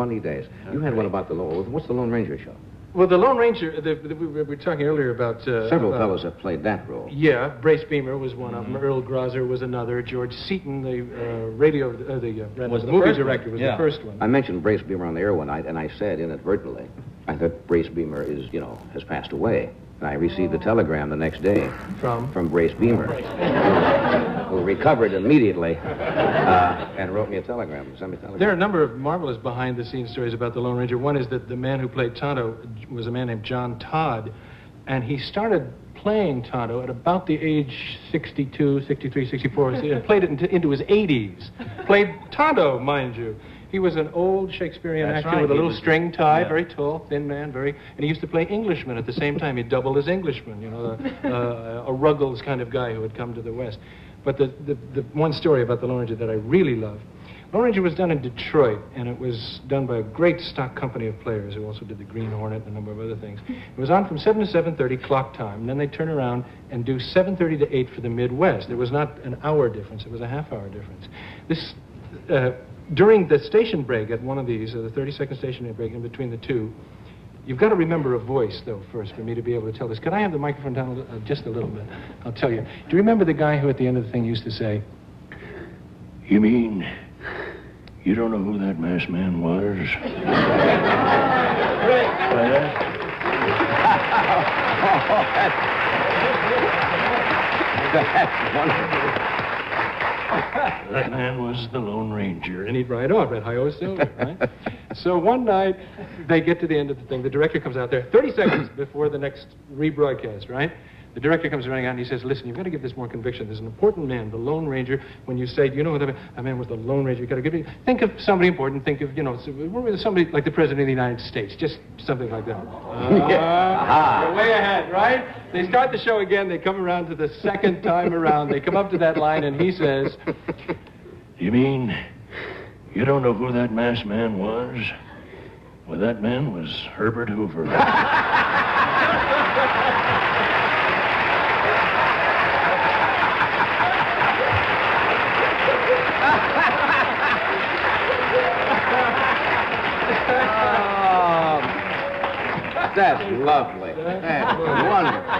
funny days. You had one about the Lone... What's the Lone Ranger show? Well, the Lone Ranger, we were talking earlier about... Several fellows have played that role. Yeah, Brace Beamer was one of them. Earl Grosser was another. George Seaton, the movie director, was the first one. I mentioned Brace Beamer on the air one night, and I said inadvertently, I thought Brace Beamer is, has passed away. And I received a telegram the next day from Brace Beamer, who recovered immediately and wrote me a telegram. Sent me a telegram. There are a number of marvelous behind-the-scenes stories about the Lone Ranger. One is that the man who played Tonto was a man named John Todd, and he started playing Tonto at about the age 62, 63, 64, and played it into his 80s. Played Tonto, mind you. He was an old Shakespearean actor with a little string tie, very tall, thin man, and he used to play Englishman at the same time. He doubled as Englishman, a Ruggles kind of guy who had come to the West. But the one story about the Lone Ranger that I really love, Lone Ranger was done in Detroit, and it was done by a great stock company of players who also did the Green Hornet and a number of other things. It was on from 7 to 7:30 clock time, and then they'd turn around and do 7:30 to 8 for the Midwest. There was not an hour difference, it was a half-hour difference. This... during the station break at one of these, the 30-second station break in between the two, you've got to remember a voice, though, first, for me to be able to tell this. Could I have the microphone down just a little bit? I'll tell you. Do you remember the guy who at the end of the thing used to say, "You mean you don't know who that masked man was?" That's wonderful. That man was the Lone Ranger. And he'd ride off at Hi-Ho Silver, right? So one night, they get to the end of the thing. The director comes out there 30 seconds before the next rebroadcast, right? The director comes running out and he says, listen, you've got to give this more conviction. There's an important man, the Lone Ranger. When you say, do you know what that man was the Lone Ranger? You've got to give it. Think of somebody important. Think of, somebody like the President of the United States. Just something like that. You're way ahead, right? They start the show again. They come around to the second time around. They come up to that line and he says, "You mean you don't know who that masked man was?" Well, that man was Herbert Hoover. That's lovely. That's wonderful.